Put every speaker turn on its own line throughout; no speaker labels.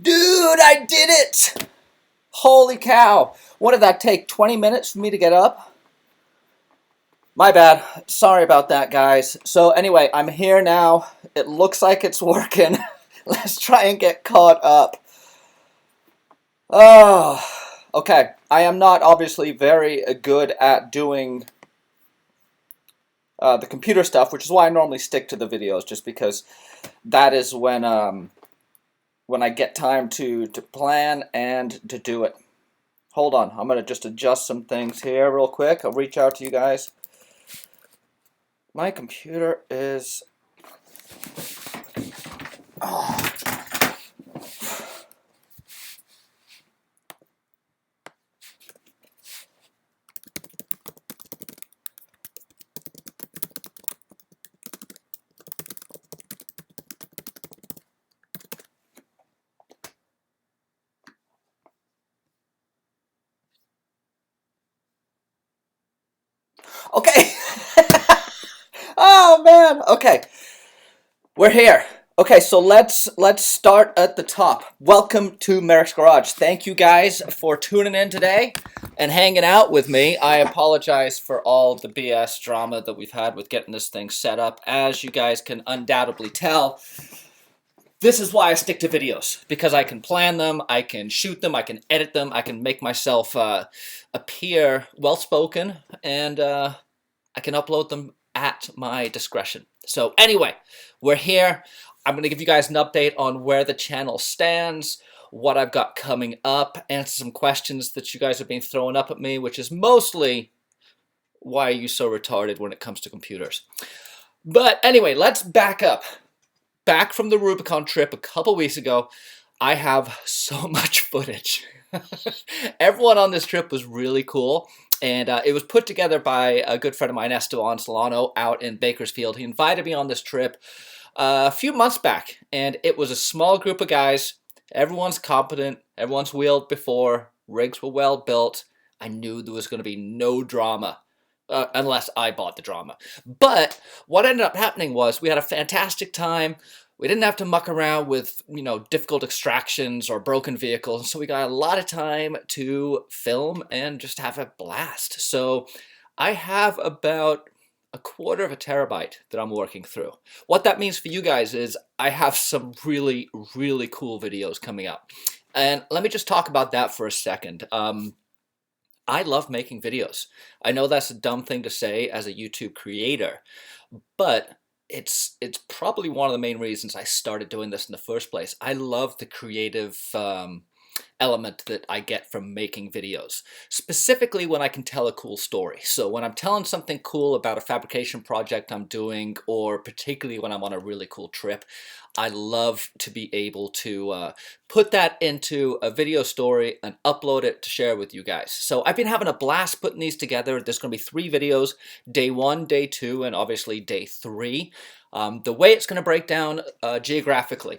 Dude, I did it! Holy cow. What did that take? 20 minutes for me to get up? My bad. Sorry about that, guys. So anyway, I'm here now. It looks like it's working. Let's try and get caught up. Oh, okay. I am not obviously very good at doing the computer stuff, which is why I normally stick to the videos, just because that is when I get time to plan and to do it. Hold on, I'm gonna just adjust some things here real quick. I'll reach out to you guys. My computer is... Oh. Okay. Oh man. Okay. We're here. Okay, so let's start at the top. Welcome to Merrick's Garage. Thank you guys for tuning in today and hanging out with me. I apologize for all the BS drama that we've had with getting this thing set up. As you guys can undoubtedly tell, this is why I stick to videos, because I can plan them, I can shoot them, I can edit them, I can make myself appear well-spoken, and I can upload them at my discretion. So anyway, we're here. I'm going to give you guys an update on where the channel stands, what I've got coming up, answer some questions that you guys have been throwing up at me, which is mostly, why are you so retarded when it comes to computers? But anyway, let's back up. Back from the Rubicon trip a couple weeks ago, I have so much footage. Everyone on this trip was really cool. And it was put together by a good friend of mine, Esteban Solano, out in Bakersfield. He invited me on this trip a few months back, and it was a small group of guys. Everyone's competent, everyone's wheeled before, rigs were well built. I knew there was going to be no drama, unless I bought the drama. But what ended up happening was we had a fantastic time. We didn't have to muck around with, difficult extractions or broken vehicles, so we got a lot of time to film and just have a blast. So I have about a quarter of a terabyte that I'm working through. What that means for you guys is I have some really, really cool videos coming up. And let me just talk about that for a second. I love making videos. I know that's a dumb thing to say as a YouTube creator, but it's probably one of the main reasons I started doing this in the first place. I love the creative element that I get from making videos, specifically when I can tell a cool story. So when I'm telling something cool about a fabrication project I'm doing, or particularly when I'm on a really cool trip, I love to be able to put that into a video story and upload it to share with you guys. So I've been having a blast putting these together. There's going to be 3 videos, day 1, day 2, and obviously day 3. The way it's going to break down geographically.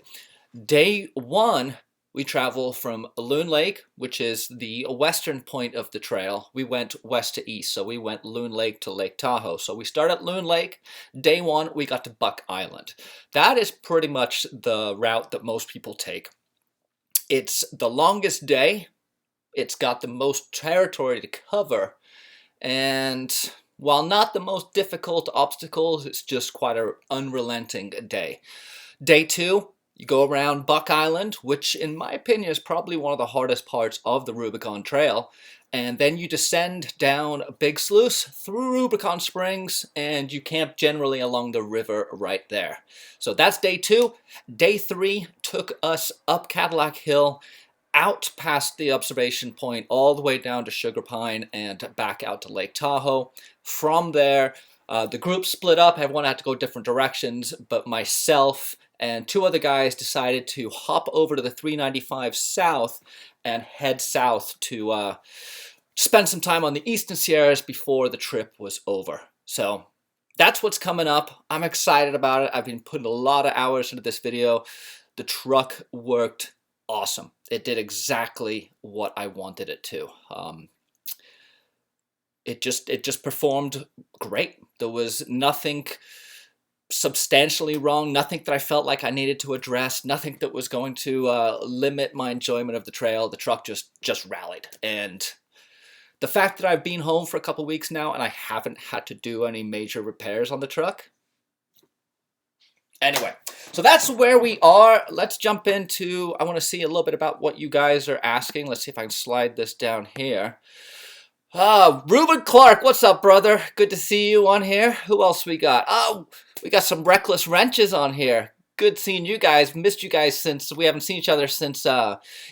Day 1, we travel from Loon Lake, which is the western point of the trail. We went west to east, so we went Loon Lake to Lake Tahoe. So we start at Loon Lake. Day 1, we got to Buck Island. That is pretty much the route that most people take. It's the longest day. It's got the most territory to cover. And while not the most difficult obstacles, it's just quite an unrelenting day. Day 2, you go around Buck Island, which in my opinion is probably one of the hardest parts of the Rubicon Trail. And then you descend down Big Sluice through Rubicon Springs, and you camp generally along the river right there. So that's day 2. Day 3 took us up Cadillac Hill, out past the observation point, all the way down to Sugar Pine and back out to Lake Tahoe. From there, the group split up. Everyone had to go different directions, but myself and 2 other guys decided to hop over to the 395 south and head south to spend some time on the Eastern Sierras before the trip was over. So that's what's coming up. I'm excited about it. I've been putting a lot of hours into this video. The truck worked awesome. It did exactly what I wanted it to. It just performed great. There was nothing substantially wrong, nothing that I felt like I needed to address, nothing that was going to limit my enjoyment of the trail. The truck just rallied. And the fact that I've been home for a couple weeks now and I haven't had to do any major repairs on the truck. Anyway, so that's where we are. Let's jump into, I want to see a little bit about what you guys are asking. Let's see if I can slide this down here. Reuben Clark, what's up, brother? Good to see you on here. Who else we got? Oh, we got some Reckless Wrenches on here. Good seeing you guys. Missed you guys since we haven't seen each other since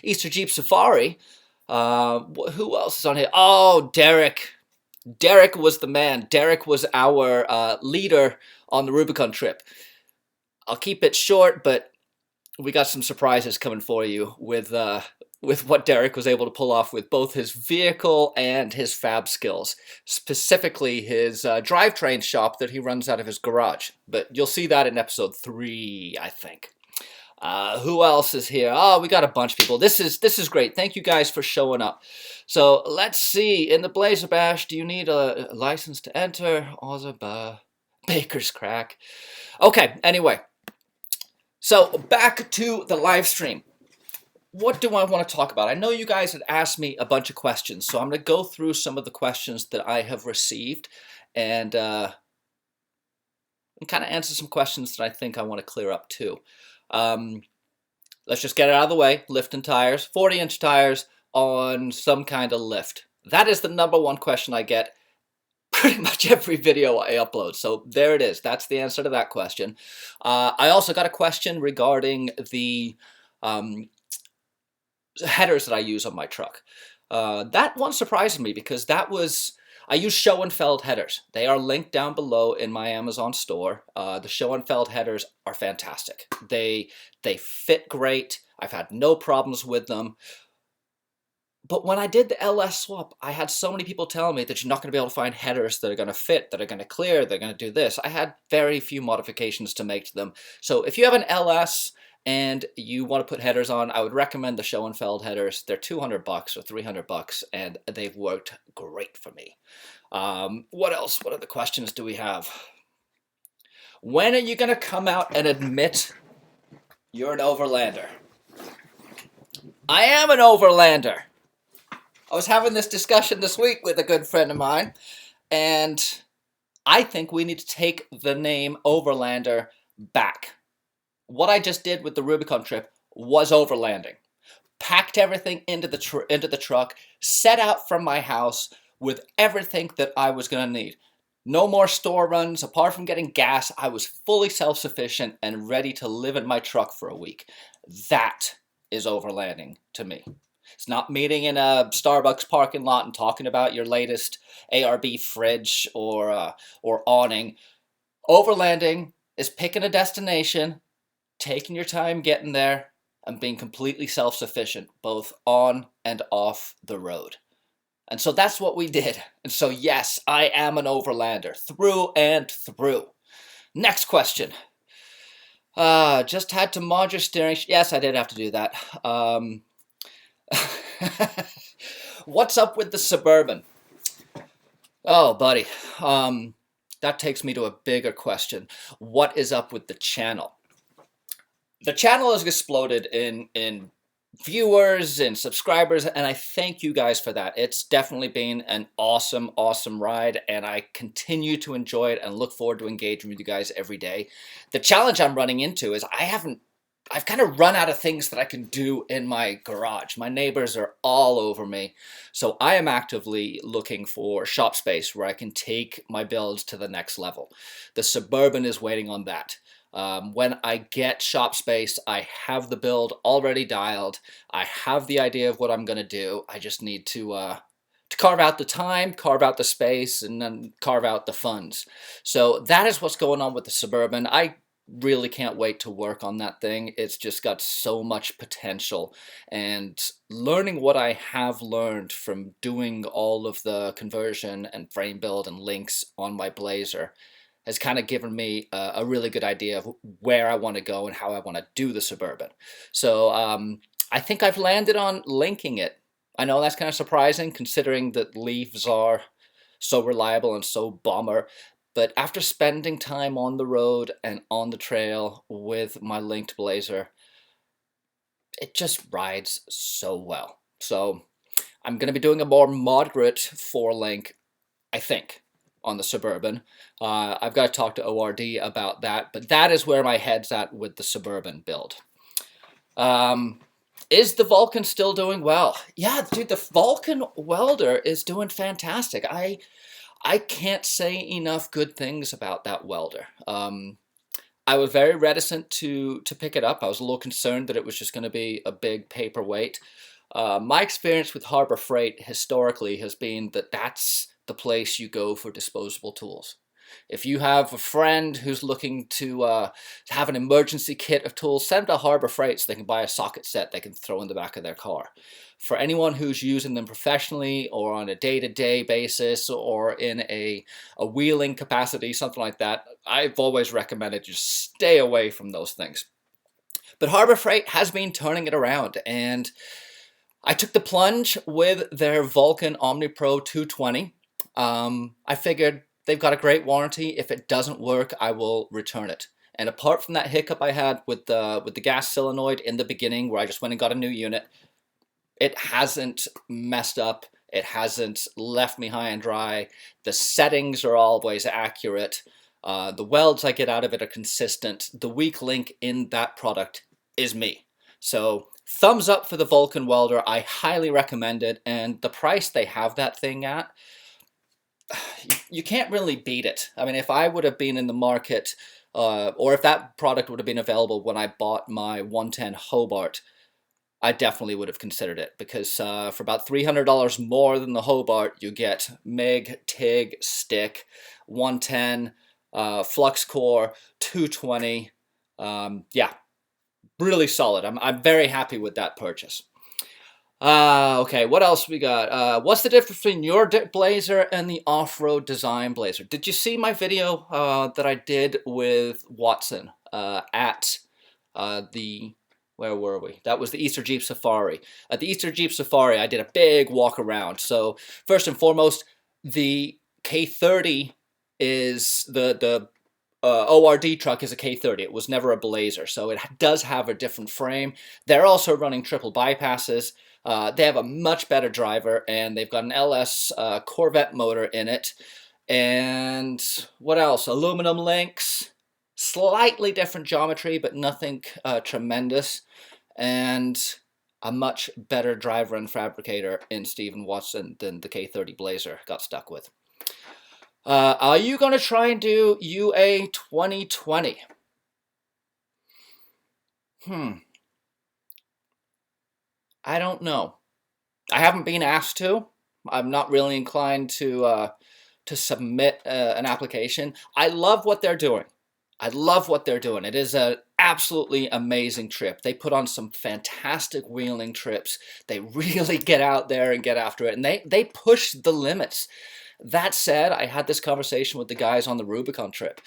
Easter Jeep Safari. Who else is on here? Oh, Derek. Derek was the man. Derek was our leader on the Rubicon trip. I'll keep it short, but we got some surprises coming for you with what Derek was able to pull off with both his vehicle and his fab skills, specifically his drivetrain shop that he runs out of his garage. But you'll see that in episode 3, I think. Who else is here? Oh, we got a bunch of people. This is great. Thank you guys for showing up. So let's see. In the Blazer Bash, do you need a license to enter? Baker's crack. Okay, anyway. So back to the live stream. What do I want to talk about? I know you guys had asked me a bunch of questions, so I'm going to go through some of the questions that I have received and kind of answer some questions that I think I want to clear up too. Let's just get it out of the way. Lifting tires, 40-inch tires on some kind of lift. That is the #1 question I get pretty much every video I upload. So there it is. That's the answer to that question. I also got a question regarding the headers that I use on my truck. That one surprised me because I use Schoenfeld headers. They are linked down below in my Amazon store. The Schoenfeld headers are fantastic. They fit great. I've had no problems with them. But when I did the LS swap, I had so many people telling me that you're not going to be able to find headers that are going to fit, that are going to clear, they're going to do this. I had very few modifications to make to them. So if you have an LS and you want to put headers on, I would recommend the Schoenfeld headers. They're $200 or $300, and they've worked great for me. What else? What other questions do we have? When are you going to come out and admit you're an overlander? I am an overlander. I was having this discussion this week with a good friend of mine, and I think we need to take the name Overlander back. What I just did with the Rubicon trip was overlanding. Packed everything into the truck, set out from my house with everything that I was going to need. No more store runs. Apart from getting gas, I was fully self-sufficient and ready to live in my truck for a week. That is overlanding to me. It's not meeting in a Starbucks parking lot and talking about your latest ARB fridge or awning. Overlanding is picking a destination, taking your time getting there, and being completely self-sufficient, both on and off the road. And so that's what we did. And so yes, I am an overlander, through and through. Next question. Just had to mod your steering. Yes, I did have to do that. What's up with the Suburban? Oh, buddy. That takes me to a bigger question. What is up with the channel? The channel has exploded in viewers and subscribers, and I thank you guys for that. It's definitely been an awesome, awesome ride, and I continue to enjoy it and look forward to engaging with you guys every day. The challenge I'm running into is I've kind of run out of things that I can do in my garage. My neighbors are all over me. So I am actively looking for shop space where I can take my builds to the next level. The Suburban is waiting on that. When I get shop space, I have the build already dialed. I have the idea of what I'm going to do. I just need to carve out the time, carve out the space, and then carve out the funds. So that is what's going on with the Suburban. I really can't wait to work on that thing. It's just got so much potential, and learning what I have learned from doing all of the conversion and frame build and links on my Blazer has kind of given me a really good idea of where I want to go and how I want to do the Suburban. So I think I've landed on linking it. I know that's kind of surprising considering that leaves are so reliable and so bomber. But after spending time on the road and on the trail with my linked blazer, it just rides so well. So I'm going to be doing a more moderate 4-link, I think, on the Suburban. I've got to talk to ORD about that, but that is where my head's at with the Suburban build. Is the Vulcan still doing well? Yeah, dude, the Vulcan welder is doing fantastic. I can't say enough good things about that welder. I was very reticent to pick it up. I was a little concerned that it was just going to be a big paperweight. My experience with Harbor Freight historically has been that that's the place you go for disposable tools. If you have a friend who's looking to have an emergency kit of tools, send them to Harbor Freight so they can buy a socket set they can throw in the back of their car. For anyone who's using them professionally or on a day-to-day basis or in a wheeling capacity, something like that, I've always recommended you stay away from those things. But Harbor Freight has been turning it around, and I took the plunge with their Vulcan OmniPro 220. I figured they've got a great warranty. If it doesn't work, I will return it. And apart from that hiccup I had with the gas solenoid in the beginning, where I just went and got a new unit, it hasn't messed up. It hasn't left me high and dry. The settings are always accurate. The welds I get out of it are consistent. The weak link in that product is me. So thumbs up for the Vulcan welder. I highly recommend it. And the price they have that thing at, you can't really beat it. I mean, if I would have been in the market, or if that product would have been available when I bought my 110 Hobart, I definitely would have considered it, because for about $300 more than the Hobart, you get MIG, TIG, stick, 110, flux core, 220. Yeah, really solid. I'm very happy with that purchase. Okay, what else we got? What's the difference between your blazer and the off-road design blazer? Did you see my video that I did with Watson at the... Where were we? That was the Easter Jeep Safari. At the Easter Jeep Safari, I did a big walk around. So first and foremost, the K30 is the ORD truck is a K30. It was never a Blazer, so it does have a different frame. They're also running triple bypasses. They have a much better driver, and they've got an LS Corvette motor in it. And what else? Aluminum links. Slightly different geometry, but nothing tremendous. And a much better driver and fabricator in Stephen Watson than the K30 Blazer got stuck with. Are you going to try and do UA 2020? I don't know. I haven't been asked to. I'm not really inclined to submit an application. I love what they're doing. I love what they're doing. It is an absolutely amazing trip. They put on some fantastic wheeling trips. They really get out there and get after it. And they push the limits. That said, I had this conversation with the guys on the Rubicon trip.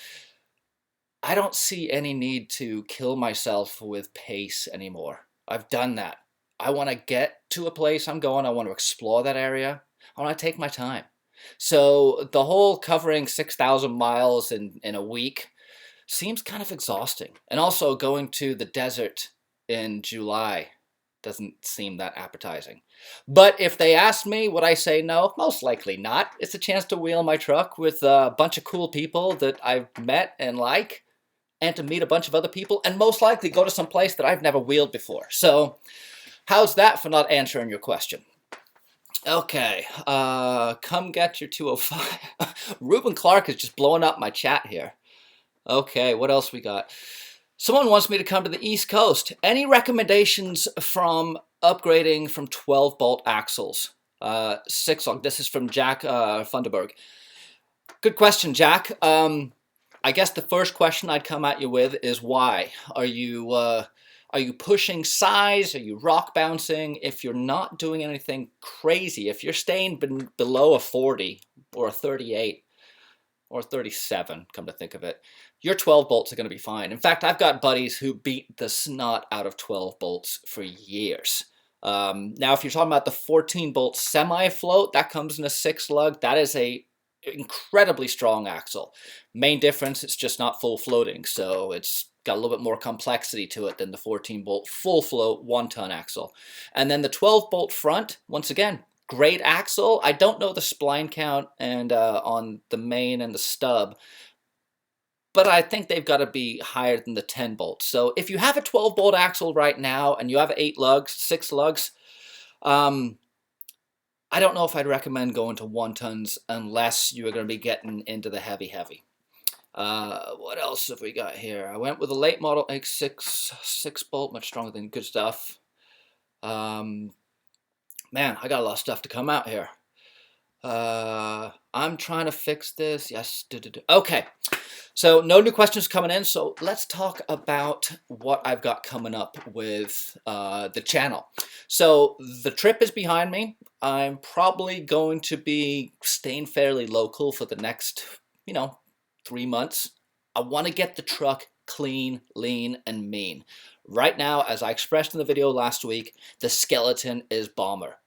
I don't see any need to kill myself with pace anymore. I've done that. I want to get to a place I'm going. I want to explore that area. I want to take my time. So the whole covering 6,000 miles in a week seems kind of exhausting. And also going to the desert in July doesn't seem that appetizing. But if they asked me, would I say no? Most likely not. It's a chance to wheel my truck with a bunch of cool people that I've met and like, and to meet a bunch of other people, and most likely go to some place that I've never wheeled before. So how's that for not answering your question? Okay, come get your 205. Ruben Clark is just blowing up my chat here. Okay, what else we got? Someone wants me to come to the East Coast. Any recommendations from upgrading from 12-bolt axles? 6-lug. This is from Jack Funderburg. Good question, Jack. I guess the first question I'd come at you with is why? Are you pushing size? Are you rock bouncing? If you're not doing anything crazy, if you're staying below a 40 or a 38 or 37, come to think of it, your 12 bolts are going to be fine. In fact, I've got buddies who beat the snot out of 12 bolts for years. Now, if you're talking about the 14-bolt semi-float, that comes in a 6-lug. That is a incredibly strong axle. Main difference, it's just not full floating, so it's got a little bit more complexity to it than the 14 bolt full float 1-ton axle. And then the 12 bolt front, once again, great axle. I don't know the spline count and on the main and the stub, but I think they've got to be higher than the 10 bolts. So if you have a 12 bolt axle right now and you have 6 lugs, I don't know if I'd recommend going to 1-tons unless you are going to be getting into the heavy. What else have we got here? I went with a late model X6 6-bolt, much stronger than good stuff. Man, I got a lot of stuff to come out here. I'm trying to fix this. Yes. Okay. So no new questions coming in. So let's talk about what I've got coming up with the channel. So the trip is behind me. I'm probably going to be staying fairly local for the next, 3 months. I want to get the truck clean, lean, and mean. Right now, as I expressed in the video last week, the skeleton is bomber,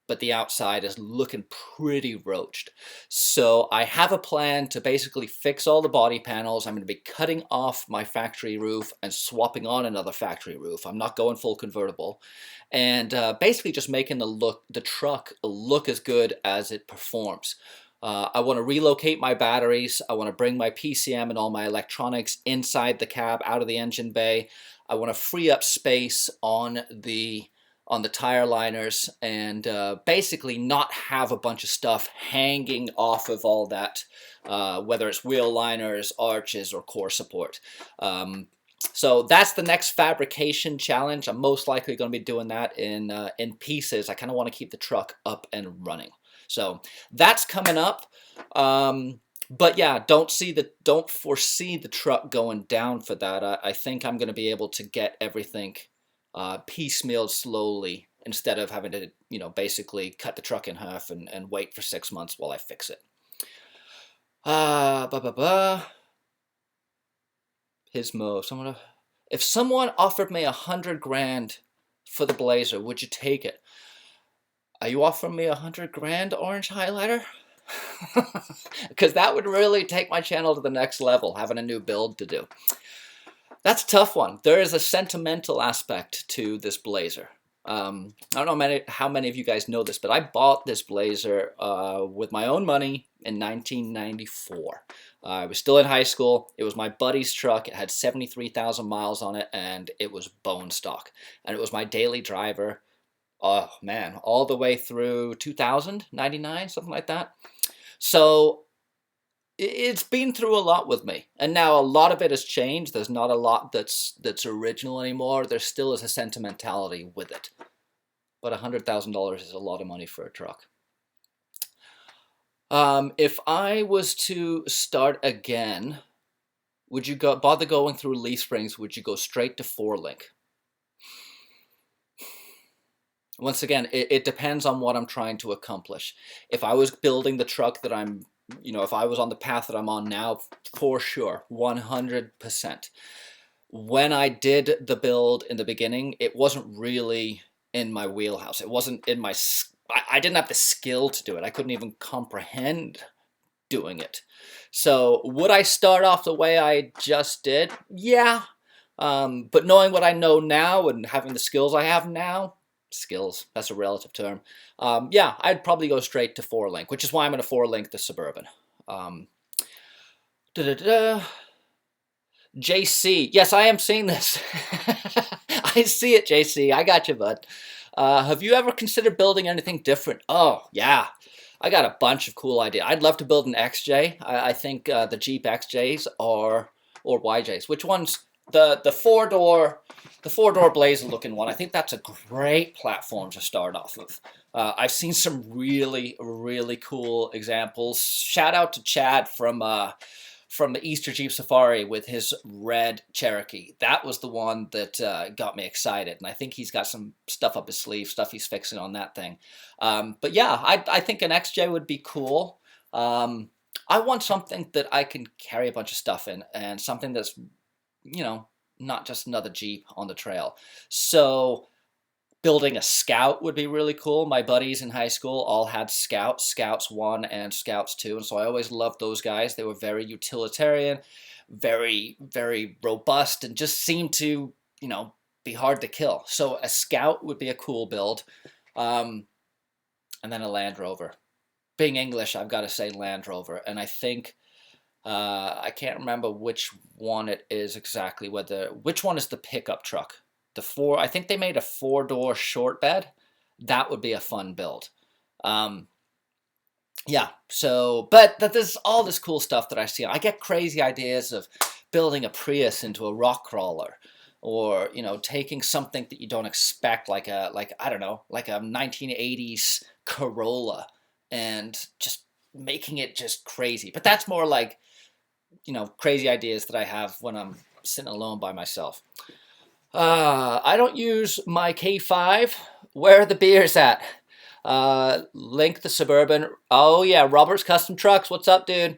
but the outside is looking pretty roached. So I have a plan to basically fix all the body panels. I'm going to be cutting off my factory roof and swapping on another factory roof. I'm not going full convertible. And basically just making the truck look as good as it performs. I want to relocate my batteries. I want to bring my PCM and all my electronics inside the cab, out of the engine bay. I want to free up space on the tire liners and basically not have a bunch of stuff hanging off of all that, whether it's wheel liners, arches, or core support. So that's the next fabrication challenge. I'm most likely going to be doing that in pieces. I kind of want to keep the truck up and running. So that's coming up. But yeah, don't foresee the truck going down for that. I think I'm going to be able to get everything piecemealed slowly instead of having to, basically cut the truck in half and wait for 6 months while I fix it. Pismo. If someone offered me $100,000 for the Blazer, would you take it? Are you offering me $100,000, Orange Highlighter? Because that would really take my channel to the next level, having a new build to do. That's a tough one. There is a sentimental aspect to this Blazer. I don't know how many of you guys know this, but I bought this Blazer with my own money in 1994. I was still in high school. It was my buddy's truck. It had 73,000 miles on it, and it was bone stock. And it was my daily driver. Oh, man, all the way through 2000, 99, something like that. So it's been through a lot with me, and now a lot of it has changed. There's not a lot that's original anymore. There still is a sentimentality with it, but $100,000 is a lot of money for a truck. If I was to start again, would you bother going through leaf springs? Would you go straight to 4-link? Once again, it depends on what I'm trying to accomplish. If I was building the truck that I'm if I was on the path that I'm on now, for sure, 100%. When I did the build in the beginning, it wasn't really in my wheelhouse. It wasn't in my... I didn't have the skill to do it. I couldn't even comprehend doing it. So would I start off the way I just did? Yeah. But knowing what I know now and having the skills I have now, skills, that's a relative term. Yeah, I'd probably go straight to 4-link, which is why I'm going to 4-link the Suburban. JC, yes, I am seeing this. I see it, JC. I got you, bud. Have you ever considered building anything different? Oh, yeah. I got a bunch of cool ideas. I'd love to build an XJ. I think the Jeep XJs or YJs. Which one's the four-door Blazer looking one? I think that's a great platform to start off of. I've seen some really, really cool examples. Shout out to Chad from the Easter Jeep Safari with his red Cherokee. That was the one that got me excited, and I think he's got some stuff up his sleeve, stuff he's fixing on that thing. But yeah, I think an XJ would be cool. I want something that I can carry a bunch of stuff in, and something that's, not just another Jeep on the trail. So Building a Scout would be really cool. My buddies in high school all had Scouts, Scouts 1 and Scouts 2, and so I always loved those guys. They were very utilitarian, very, very robust, and just seemed to, be hard to kill. So a Scout would be a cool build. And then a Land Rover. Being English, I've got to say Land Rover. And I think, I can't remember which one it is exactly, which one is the pickup truck. I think they made a 4-door short bed. That would be a fun build. Yeah, so, but there's all this cool stuff that I see. I get crazy ideas of building a Prius into a rock crawler, or, taking something that you don't expect, like a 1980s Corolla, and just making it just crazy. But that's more like, crazy ideas that I have when I'm sitting alone by myself. I don't use my K5. Where are the beers at? Link the Suburban. Oh yeah, Robert's Custom Trucks. What's up, dude?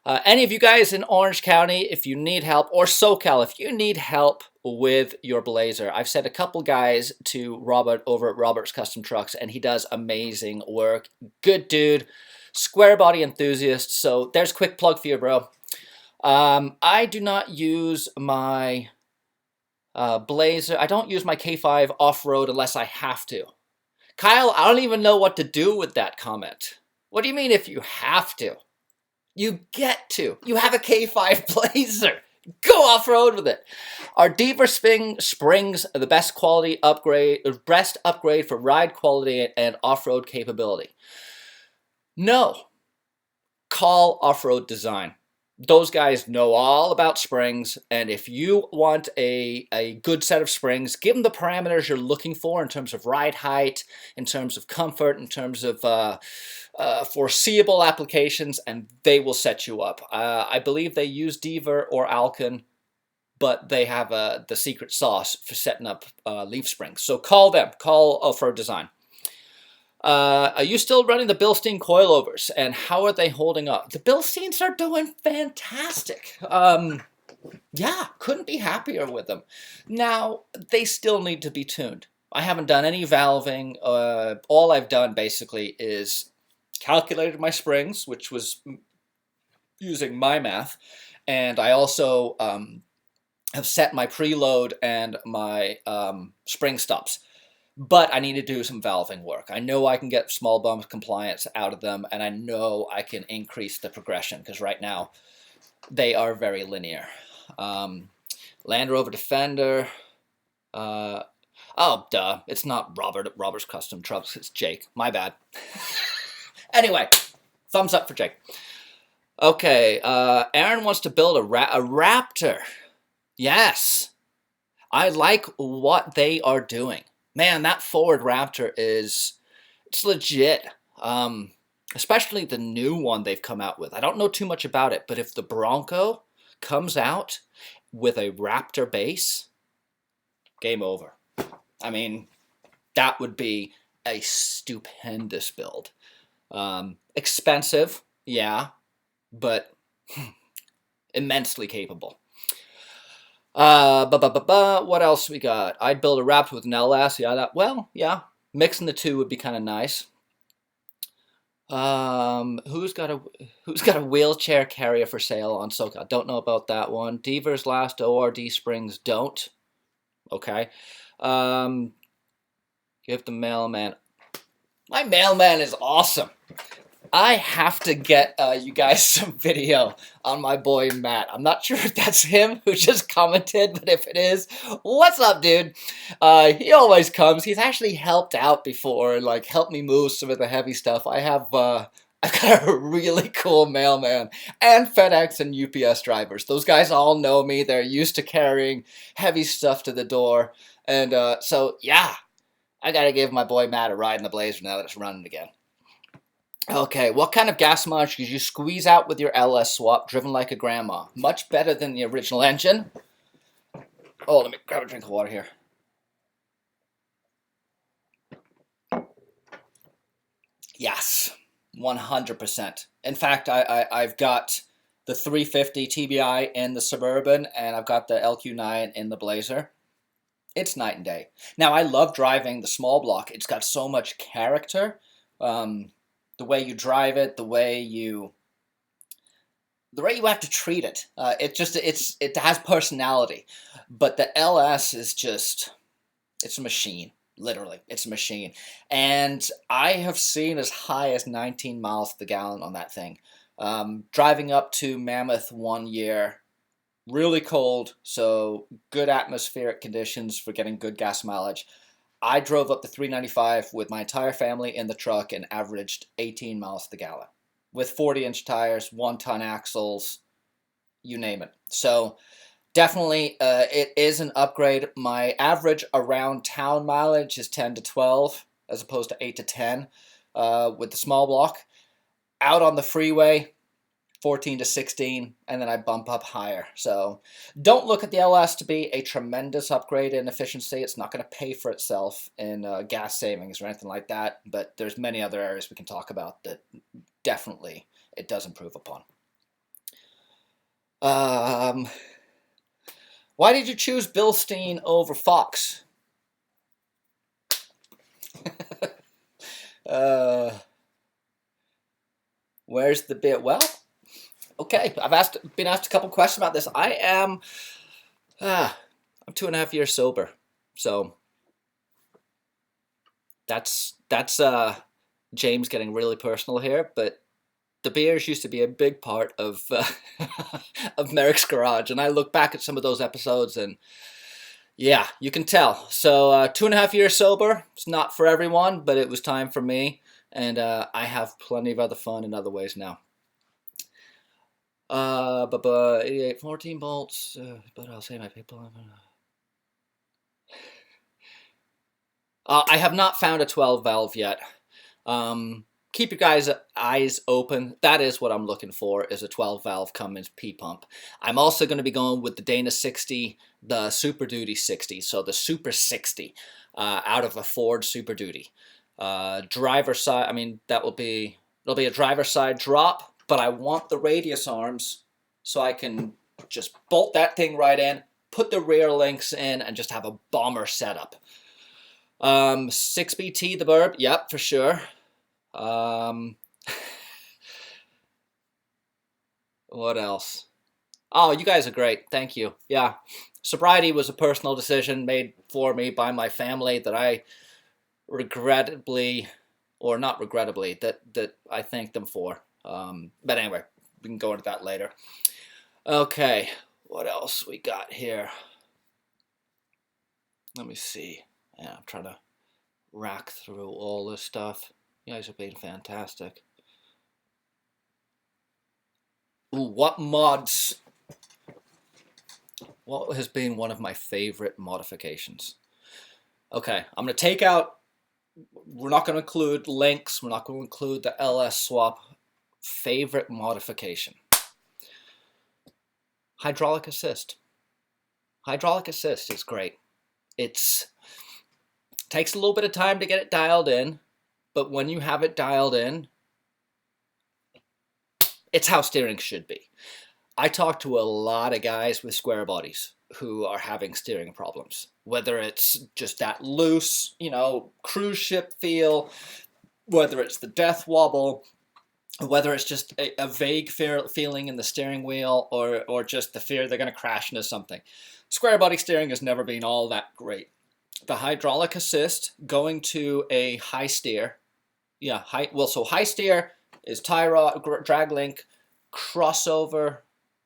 Any of you guys in Orange County, if you need help, or SoCal, if you need help with your Blazer, I've sent a couple guys to Robert over at Robert's Custom Trucks, and he does amazing work. Good dude, square body enthusiast. So there's a quick plug for you, bro. I do not use my Blazer. I don't use my K5 off-road unless I have to. Kyle, I don't even know what to do with that comment. What do you mean if you have to? You get to. You have a K5 Blazer. Go off-road with it. Are Deaver springs the best upgrade for ride quality and off-road capability? No. Call Off-Road Design. Those guys know all about springs, and if you want a good set of springs, give them the parameters you're looking for in terms of ride height, in terms of comfort, in terms of foreseeable applications, and they will set you up. I believe they use Deaver or Alcan, but they have the secret sauce for setting up leaf springs. So call them. Call Off-Road Design. Are you still running the Bilstein coilovers, and how are they holding up? The Bilsteins are doing fantastic. Yeah, couldn't be happier with them. Now, they still need to be tuned. I haven't done any valving. All I've done basically is calculated my springs, which was using my math, and I also have set my preload and my spring stops. But I need to do some valving work. I know I can get small bump compliance out of them, and I know I can increase the progression, because right now they are very linear. Land Rover Defender. Oh, duh. It's not Robert's Custom Trucks. It's Jake. My bad. Anyway, thumbs up for Jake. Okay, Aaron wants to build a Raptor. Yes. I like what they are doing. Man, that Ford Raptor it's legit. Especially the new one they've come out with. I don't know too much about it, but if the Bronco comes out with a Raptor base, game over. I mean, that would be a stupendous build. Expensive, yeah, but immensely capable. What else we got? I'd build a Raptor with an LS. Yeah. Mixing the two would be kind of nice. Who's got a wheelchair carrier for sale on SoCal? Don't know about that one. Deaver's last ORD springs don't. Okay. Give the mailman. My mailman is awesome. I have to get you guys some video on my boy Matt. I'm not sure if that's him who just commented, but if it is, what's up, dude? He always comes. He's actually helped out before, like helped me move some of the heavy stuff. I've got a really cool mailman, and FedEx and UPS drivers. Those guys all know me. They're used to carrying heavy stuff to the door, and so yeah, I gotta give my boy Matt a ride in the Blazer now that it's running again. Okay, what kind of gas mileage did you squeeze out with your LS swap driven like a grandma? Much better than the original engine. Oh, let me grab a drink of water here. Yes, 100%. In fact, I've got the 350 TBI in the Suburban, and I've got the LQ9 in the Blazer. It's night and day. Now, I love driving the small block. It's got so much character. The way you drive it, the way you have to treat it. It has personality. But the LS is just, it's a machine. Literally, it's a machine. And I have seen as high as 19 miles to the gallon on that thing. Driving up to Mammoth one year, really cold, so good atmospheric conditions for getting good gas mileage. I drove up the 395 with my entire family in the truck and averaged 18 miles to the gallon with 40-inch tires, 1-ton axles, you name it. So definitely, it is an upgrade. My average around town mileage is 10 to 12 as opposed to 8 to 10 with the small block. Out on the freeway, 14 to 16, and then I bump up higher. So don't look at the LS to be a tremendous upgrade in efficiency. It's not going to pay for itself in gas savings or anything like that, but there's many other areas we can talk about that definitely it does improve upon. Why did you choose Bilstein over Fox? Where's the bit? Well, okay, been asked a couple questions about this. I'm 2.5 years sober, so that's James getting really personal here, but the beers used to be a big part of of Merrick's Garage, and I look back at some of those episodes, and yeah, you can tell. So 2.5 years sober. It's not for everyone, but it was time for me, and I have plenty of other fun in other ways now. But 88, 14 bolts. But I'll say my people. I have not found a 12 valve yet. Keep your guys' eyes open. That is what I'm looking for, is a 12 valve Cummins P pump. I'm also going to be going with the Dana 60, the Super Duty 60, so the Super 60 out of a Ford Super Duty. Driver side, I mean, it'll be a driver side drop, but I want the radius arms so I can just bolt that thing right in, put the rear links in, and just have a bomber setup. 6BT the Burb, yep, for sure. What else? Oh, you guys are great. Thank you. Yeah. Sobriety was a personal decision made for me by my family that I regrettably, or not regrettably, that I thank them for. But anyway, we can go into that later. Okay. What else we got here? Let me see. Yeah, I'm trying to rack through all this stuff. You guys have been fantastic. Ooh, what mods? What has been one of my favorite modifications? Okay, I'm going to take out, we're not going to include links, we're not going to include the LS swap. Favorite modification. Hydraulic assist. Hydraulic assist is great. It takes a little bit of time to get it dialed in, but when you have it dialed in, it's how steering should be. I talk to a lot of guys with square bodies who are having steering problems, whether it's just that loose, cruise ship feel, whether it's the death wobble, whether it's just a vague feeling in the steering wheel, or just the fear they're going to crash into something. Square body steering has never been all that great. The hydraulic assist going to a high steer. Yeah, so high steer is tie rod, drag link, crossover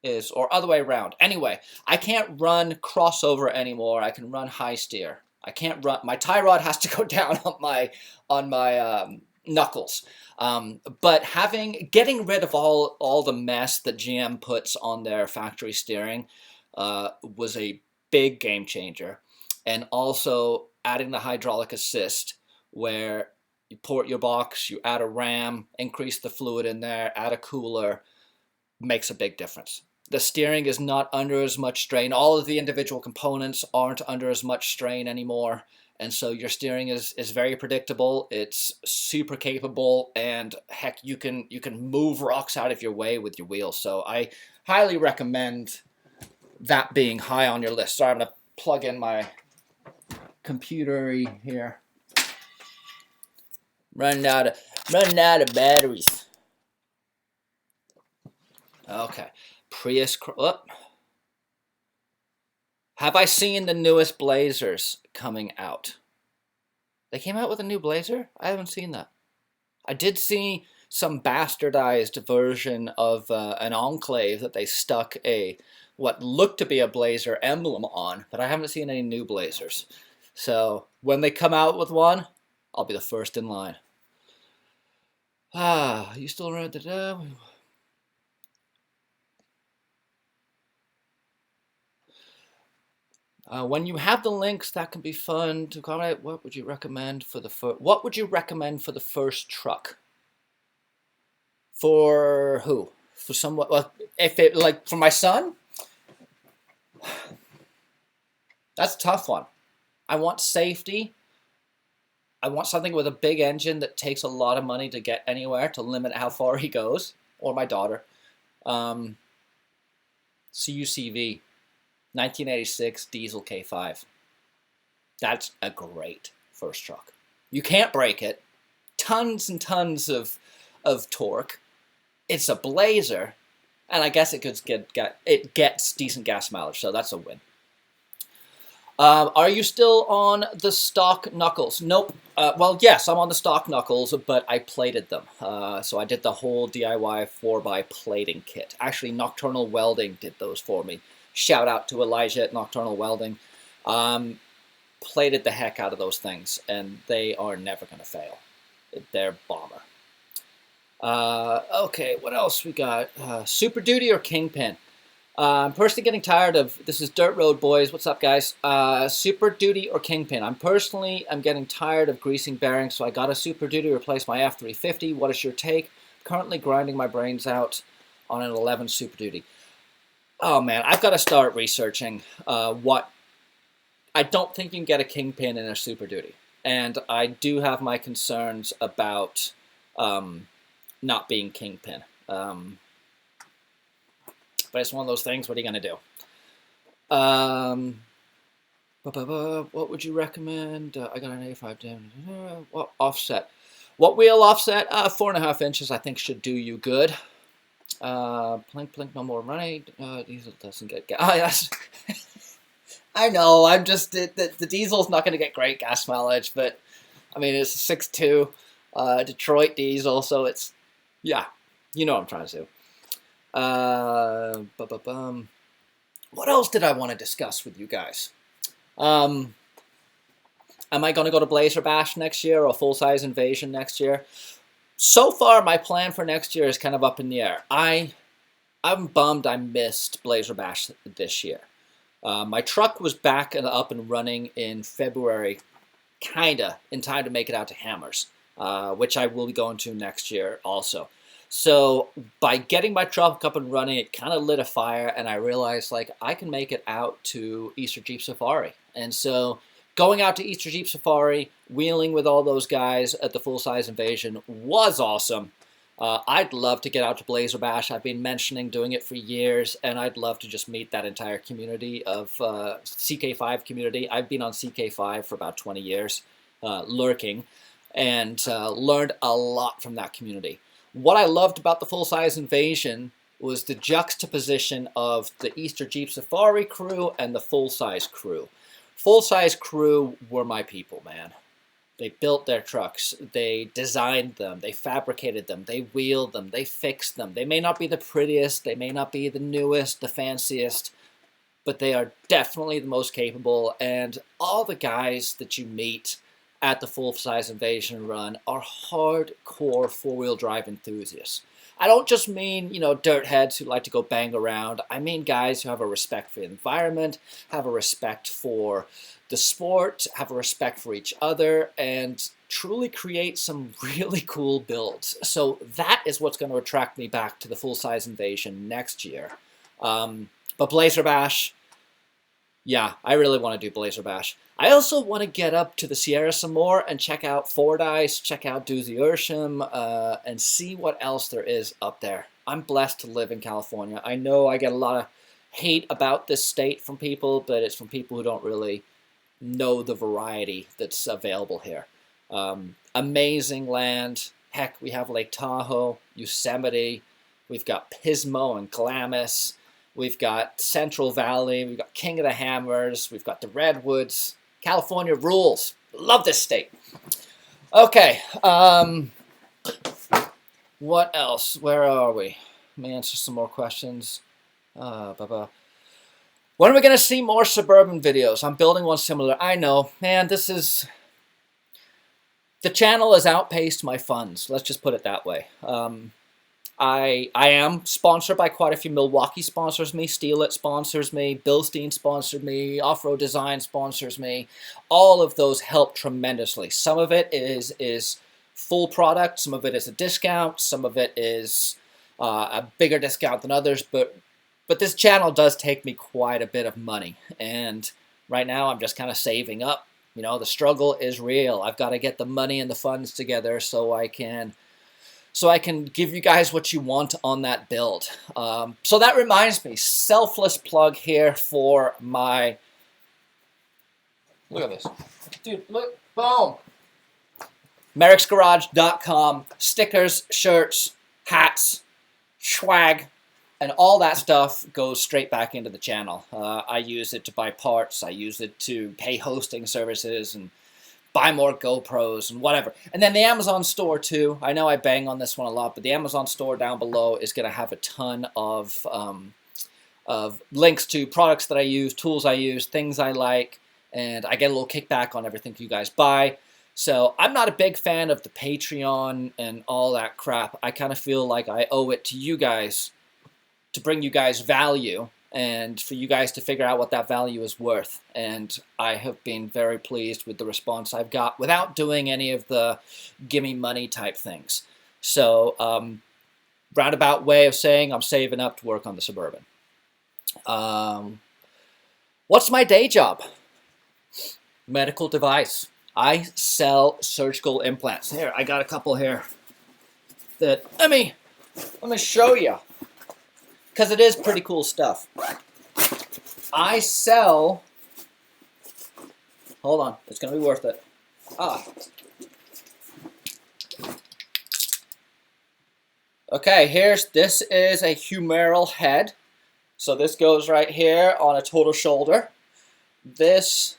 is, or other way around. Anyway, I can't run crossover anymore. I can run high steer. I can't run, my tie rod has to go down on my knuckles. But getting rid of all the mess that GM puts on their factory steering was a big game changer. And also adding the hydraulic assist, where you port your box, you add a ram, increase the fluid in there, add a cooler, makes a big difference. The steering is not under as much strain. All of the individual components aren't under as much strain anymore. And so your steering is very predictable. It's super capable, and heck, you can move rocks out of your way with your wheels. So I highly recommend that being high on your list. Sorry, I'm going to plug in my computery here. Running out of batteries. Okay. Prius. Have I seen the newest Blazers coming out? They came out with a new Blazer? I haven't seen that. I did see some bastardized version of an Enclave that they stuck what looked to be a Blazer emblem on, but I haven't seen any new Blazers. So when they come out with one, I'll be the first in line. You still around today? When you have the links, that can be fun to comment. What would you recommend for the first truck? For who? For someone? Well, if it like for my son, that's a tough one. I want safety. I want something with a big engine that takes a lot of money to get anywhere to limit how far he goes. Or my daughter. CUCV. 1986 diesel K5. That's a great first truck. You can't break it. Tons and tons of torque. It's a Blazer, and I guess it gets decent gas mileage, so that's a win. Are you still on the stock knuckles? Nope. Well, yes, I'm on the stock knuckles, but I plated them. So I did the whole DIY 4x plating kit. Actually, Nocturnal Welding did those for me. Shout out to Elijah at Nocturnal Welding. Plated the heck out of those things, and they are never going to fail. They're bomber. Okay, what else we got? Super Duty or Kingpin? I'm personally getting tired of, this is Dirt Road Boys, what's up guys? Super Duty or Kingpin? I'm getting tired of greasing bearings, so I got a Super Duty to replace my F350. What is your take? Currently grinding my brains out on an 11 Super Duty. Oh man, I've got to start researching what... I don't think you can get a Kingpin in a Super Duty. And I do have my concerns about not being Kingpin. But it's one of those things, what are you going to do? What would you recommend? I got an A5 down. What offset? What wheel offset? 4.5 inches I think should do you good. Plink, no more money. Diesel doesn't get gas. Oh, yes. I know, I'm just, the diesel's not going to get great gas mileage, but, I mean, it's a 6.2 Detroit diesel, so it's, yeah, you know what I'm trying to do. What else did I want to discuss with you guys? Am I going to go to Blazer Bash next year or Full Size Invasion next year? So far, my plan for next year is kind of up in the air. I'm bummed I missed Blazer Bash this year. My truck was back and up and running in February, kinda, in time to make it out to Hammers, which I will be going to next year also. So by getting my truck up and running, it kind of lit a fire, and I realized, like, I can make it out to Easter Jeep Safari. And so going out to Easter Jeep Safari, wheeling with all those guys at the Full Size Invasion was awesome. I'd love to get out to Blazer Bash. I've been mentioning doing it for years, and I'd love to just meet that entire community of CK5 community. I've been on CK5 for about 20 years, lurking, and learned a lot from that community. What I loved about the Full Size Invasion was the juxtaposition of the Easter Jeep Safari crew and the Full Size crew. Full Size crew were my people, man. They built their trucks, they designed them, they fabricated them, they wheeled them, they fixed them. They may not be the prettiest, they may not be the newest, the fanciest, but they are definitely the most capable, and all the guys that you meet at the Full Size Invasion run are hardcore four-wheel drive enthusiasts. I don't just mean, you know, dirt heads who like to go bang around. I mean guys who have a respect for the environment, have a respect for the sport, have a respect for each other, and truly create some really cool builds. So that is what's going to attract me back to the Full Size Invasion next year. But Blazer Bash, yeah, I really want to do Blazer Bash. I also want to get up to the Sierra some more and check out Fordyce, check out Doozy Ursham, and see what else there is up there. I'm blessed to live in California. I know I get a lot of hate about this state from people, but it's from people who don't really know the variety that's available here. Amazing land. Heck, we have Lake Tahoe, Yosemite. We've got Pismo and Glamis. We've got Central Valley. We've got King of the Hammers. We've got the Redwoods. California rules. Love this state. Okay. What else? Where are we? Let me answer some more questions. When are we going to see more Suburban videos? I'm building one similar. I know. Man, this is... The channel has outpaced my funds. Let's just put it that way. I am sponsored by quite a few. Milwaukee sponsors me. Steel It sponsors me. Bilstein sponsored me. Off-Road Design sponsors me. All of those help tremendously. Some of it is full product. Some of it is a discount. Some of it is a bigger discount than others. But this channel does take me quite a bit of money. And right now I'm just kind of saving up. You know, the struggle is real. I've got to get the money and the funds together so I can give you guys what you want on that build. So that reminds me, selfless plug here for my... Look at this. Dude, look. Boom. MerricksGarage.com. Stickers, shirts, hats, swag, and all that stuff goes straight back into the channel. I use it to buy parts. I use it to pay hosting services and buy more GoPros and whatever. And then the Amazon store too. I know I bang on this one a lot, but the Amazon store down below is going to have a ton of links to products that I use, tools I use, things I like, and I get a little kickback on everything you guys buy. So I'm not a big fan of the Patreon and all that crap. I kind of feel like I owe it to you guys to bring you guys value and for you guys to figure out what that value is worth. And I have been very pleased with the response I've got without doing any of the gimme money type things. So roundabout way of saying I'm saving up to work on the Suburban. What's my day job? Medical device. I sell surgical implants. Here, I got a couple here that, let me show you, because it is pretty cool stuff. I sell, hold on, it's going to be worth it. Okay, this is a humeral head. So this goes right here on a total shoulder. This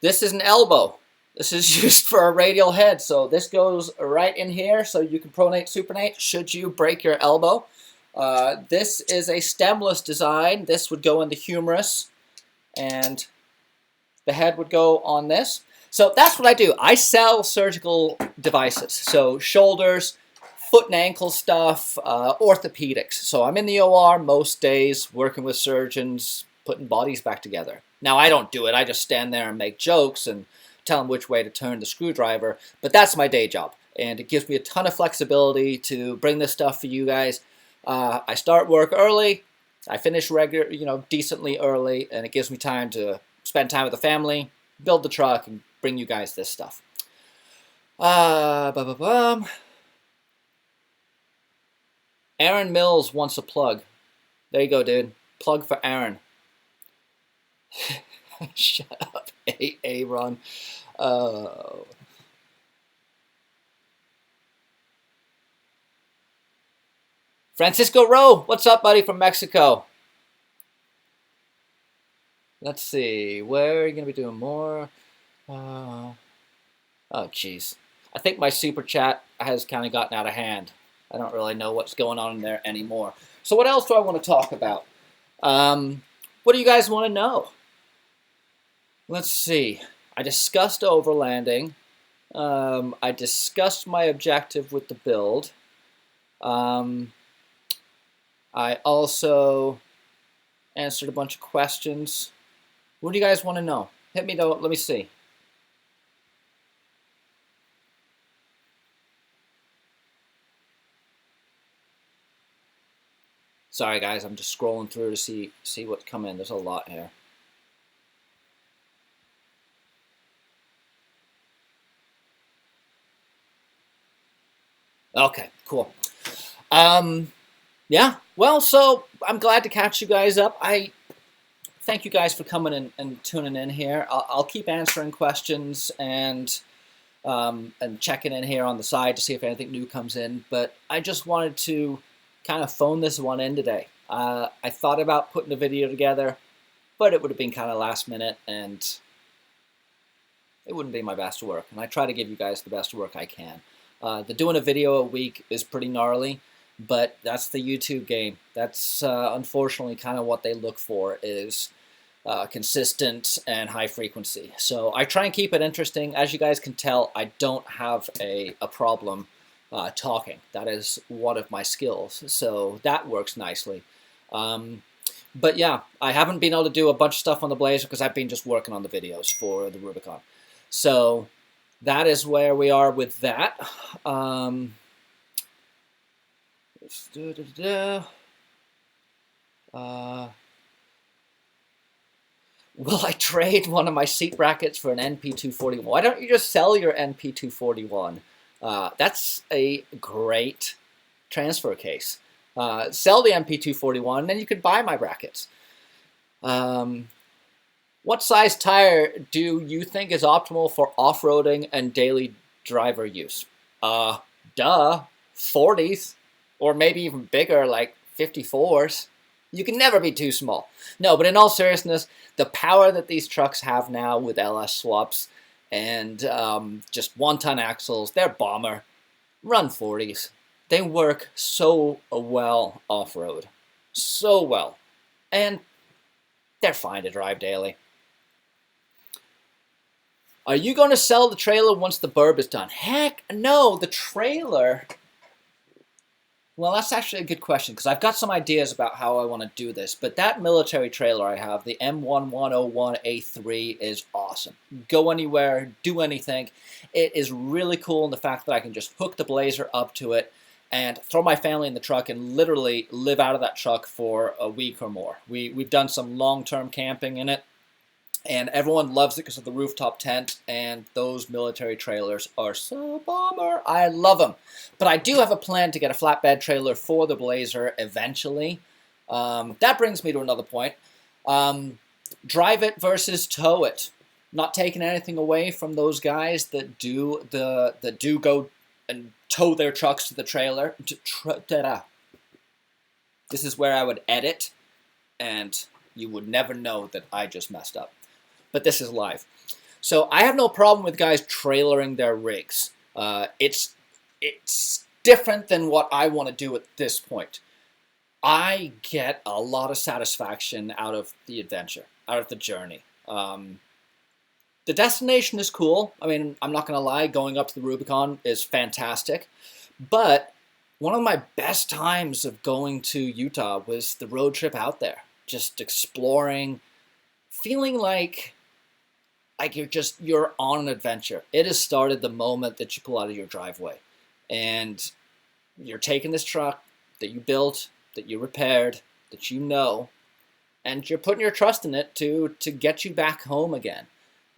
is an elbow. This is used for a radial head. So this goes right in here so you can pronate, supinate should you break your elbow. This is a stemless design. This would go in the humerus and the head would go on this. So that's what I do. I sell surgical devices. So shoulders, foot and ankle stuff, orthopedics. So I'm in the OR most days working with surgeons, putting bodies back together. Now, I don't do it. I just stand there and make jokes and tell them which way to turn the screwdriver. But that's my day job. And it gives me a ton of flexibility to bring this stuff for you guys. I start work early. I finish decently early. And it gives me time to spend time with the family, build the truck, and bring you guys this stuff. Aaron Mills wants a plug. There you go, dude. Plug for Aaron. Shut up, Aaron. Francisco Rowe, what's up, buddy, from Mexico? Let's see, where are you going to be doing more? Oh, jeez. I think my super chat has kind of gotten out of hand. I don't really know what's going on in there anymore. So what else do I want to talk about? What do you guys want to know? Let's see. I discussed overlanding. I discussed my objective with the build. I also answered a bunch of questions. What do you guys want to know? Hit me though. Let me see. Sorry guys, I'm just scrolling through to see what's come in. There's a lot here. Okay, cool. Yeah, well, so I'm glad to catch you guys up. thank you guys for coming in and tuning in here. I'll keep answering questions and checking in here on the side to see if anything new comes in. But I just wanted to kind of phone this one in today. I thought about putting a video together, but it would have been kind of last minute, and it wouldn't be my best work. And I try to give you guys the best work I can. The doing a video a week is pretty gnarly, but that's the YouTube game. That's unfortunately kind of what they look for, is consistent and high frequency. So I try and keep it interesting. As you guys can tell, I don't have a problem talking. That is one of my skills, so that works nicely. But yeah, I haven't been able to do a bunch of stuff on the Blazer because I've been just working on the videos for the Rubicon. So that is where we are with that. Will I trade one of my seat brackets for an NP241? Why don't you just sell your NP241? That's a great transfer case. Sell the NP241, and then you could buy my brackets. What size tire do you think is optimal for off-roading and daily driver use? 40s, or maybe even bigger, like 54s. You can never be too small. No, but in all seriousness, the power that these trucks have now with LS swaps and just one-ton axles, they're bomber. Run 40s. They work so well off-road. So well. And they're fine to drive daily. Are you going to sell the trailer once the burb is done? Heck no, the trailer... Well, that's actually a good question, because I've got some ideas about how I want to do this. But that military trailer I have, the M1101A3, is awesome. Go anywhere, do anything. It is really cool in the fact that I can just hook the Blazer up to it and throw my family in the truck and literally live out of that truck for a week or more. We've done some long-term camping in it, and everyone loves it because of the rooftop tent, and those military trailers are so bomber. I love them. But I do have a plan to get a flatbed trailer for the Blazer eventually. That brings me to another point. Drive it versus tow it. Not taking anything away from those guys that do go and tow their trucks to the trailer. This is where I would edit, and you would never know that I just messed up. But this is live. So I have no problem with guys trailering their rigs. It's different than what I want to do at this point. I get a lot of satisfaction out of the adventure, out of the journey. The destination is cool. I mean, I'm not going to lie, going up to the Rubicon is fantastic. But one of my best times of going to Utah was the road trip out there. Just exploring, feeling like you're on an adventure. It has started the moment that you pull out of your driveway. And you're taking this truck that you built, that you repaired, that you know, and you're putting your trust in it to get you back home again.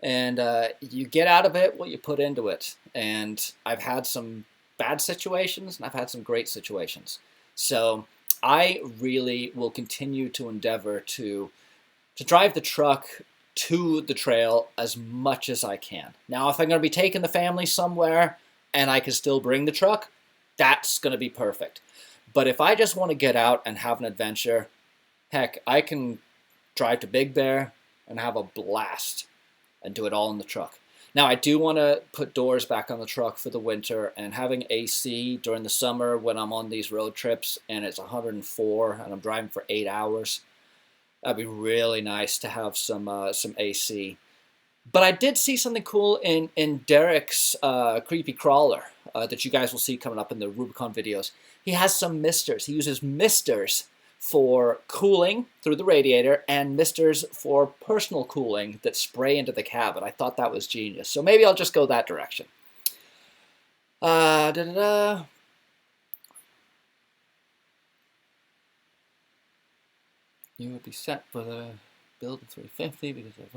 And you get out of it what you put into it. And I've had some bad situations, and I've had some great situations. So I really will continue to endeavor to drive the truck to the trail as much as I can. Now, if I'm going to be taking the family somewhere and I can still bring the truck, that's going to be perfect. But if I just want to get out and have an adventure, heck, I can drive to Big Bear and have a blast and do it all in the truck. Now, I do want to put doors back on the truck for the winter, and having AC during the summer when I'm on these road trips and it's 104 and I'm driving for 8 hours, that'd be really nice to have some AC. But I did see something cool in Derek's creepy crawler that you guys will see coming up in the Rubicon videos. He has some misters. He uses misters for cooling through the radiator and misters for personal cooling that spray into the cabin. I thought that was genius. So maybe I'll just go that direction. You would be set for the build of 350 because of...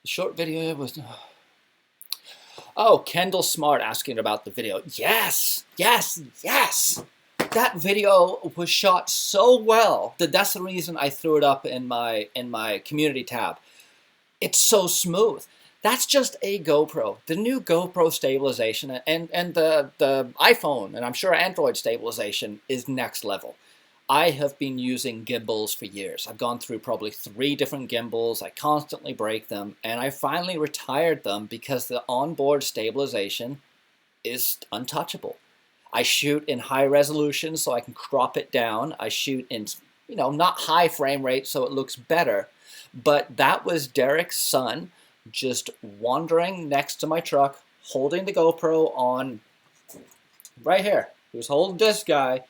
The short video was... Oh, Kendall Smart asking about the video. Yes! Yes! Yes! that video was shot so well that that's the reason I threw it up in my community tab. It's so smooth. That's just a GoPro. The new GoPro stabilization and the iPhone, and I'm sure Android stabilization, is next level. I have been using gimbals for years. I've gone through probably 3 different gimbals. I constantly break them, and I finally retired them because the onboard stabilization is untouchable. I shoot in high resolution so I can crop it down. I shoot in, not high frame rate so it looks better. But that was Derek's son just wandering next to my truck, holding the GoPro on right here. He was holding this guy,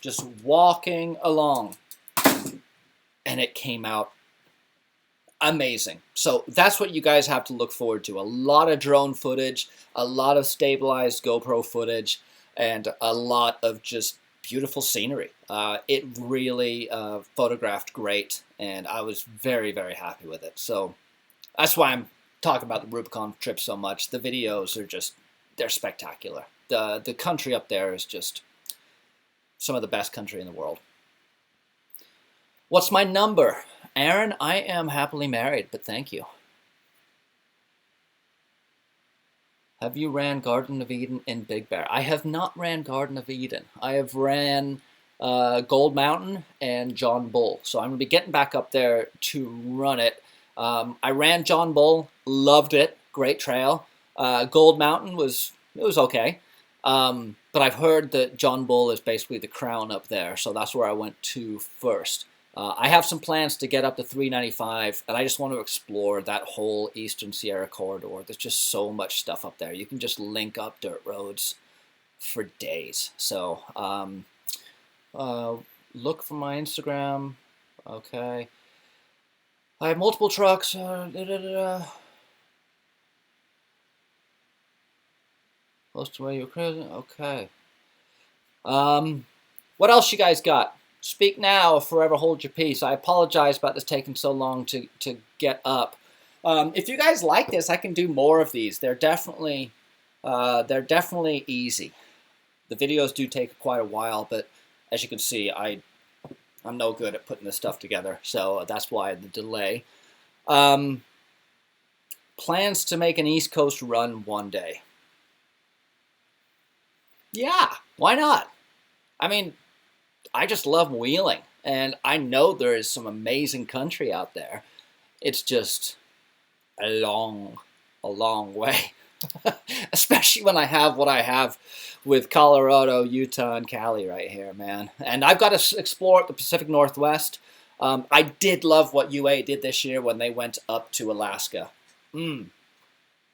just walking along. And it came out amazing. So that's what you guys have to look forward to. A lot of drone footage, a lot of stabilized GoPro footage, and a lot of just beautiful scenery. It really photographed great, and I was very, very happy with it. So that's why I'm talking about the Rubicon trip so much. The videos are just, they're spectacular. The country up there is just some of the best country in the world. What's my number? Aaron, I am happily married, but thank you. Have you ran Garden of Eden in Big Bear? I have not ran Garden of Eden. I have ran Gold Mountain and John Bull. So I'm going to be getting back up there to run it. I ran John Bull, loved it, great trail. Gold Mountain was okay. But I've heard that John Bull is basically the crown up there, so that's where I went to first. I have some plans to get up to 395, and I just want to explore that whole Eastern Sierra corridor. There's just so much stuff up there. You can just link up dirt roads for days. So look for my Instagram. Okay. I have multiple trucks. Close to where you're cruising. Okay. What else you guys got? Speak now or forever hold your peace. I apologize about this taking so long to get up. If you guys like this, I can do more of these. They're definitely easy. The videos do take quite a while, but as you can see, I'm no good at putting this stuff together, so that's why the delay. Plans to make an East Coast run one day. Yeah, why not? I mean, I just love wheeling, and I know there is some amazing country out there. It's just a long way, especially when I have what I have with Colorado, Utah, and Cali right here, man. And I've got to explore the Pacific Northwest. I did love what UA did this year when they went up to Alaska.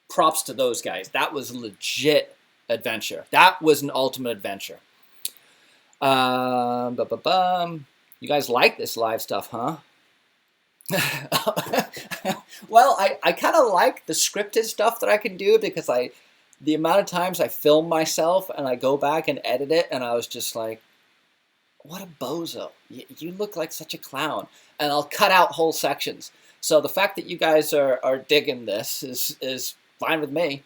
Props to those guys. That was a legit adventure. That was an ultimate adventure. You guys like this live stuff, huh? Well, I kind of like the scripted stuff that I can do because the amount of times I film myself and I go back and edit it and I was just like, what a bozo. You look like such a clown. And I'll cut out whole sections. So the fact that you guys are digging this is fine with me.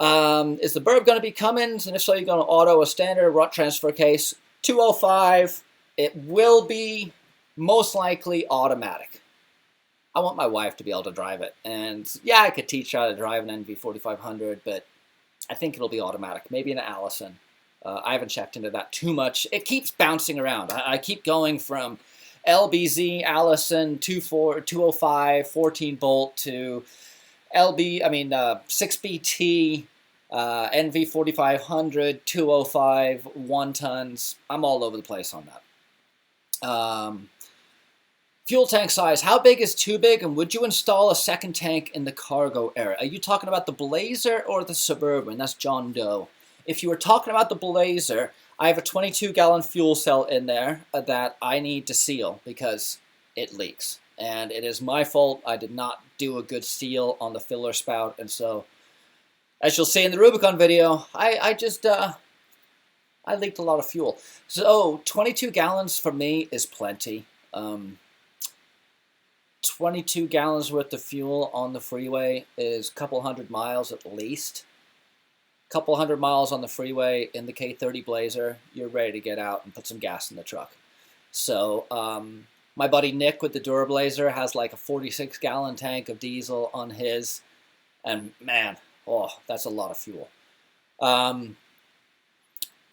Is the burb going to be Cummins? And if so, you're going to auto a standard rut transfer case. 205. It will be most likely automatic. I want my wife to be able to drive it. And yeah, I could teach her how to drive an NV4500, but I think it'll be automatic. Maybe an Allison. I haven't checked into that too much. It keeps bouncing around. I keep going from LBZ, Allison, 205, 14 bolt to 6BT, NV4500, 205, 1 tons. I'm all over the place on that. Fuel tank size. How big is too big, and would you install a second tank in the cargo area? Are you talking about the Blazer or the Suburban? That's John Doe. If you were talking about the Blazer, I have a 22-gallon fuel cell in there that I need to seal because it leaks. And it is my fault. I did not do a good seal on the filler spout. And so, as you'll see in the Rubicon video, I leaked a lot of fuel. So 22 gallons for me is plenty. 22 gallons worth of fuel on the freeway is a couple hundred miles at least. couple 100 miles on the freeway in the K30 Blazer, you're ready to get out and put some gas in the truck. So my buddy Nick with the Durablazer has like a 46-gallon tank of diesel on his, and man, oh, that's a lot of fuel.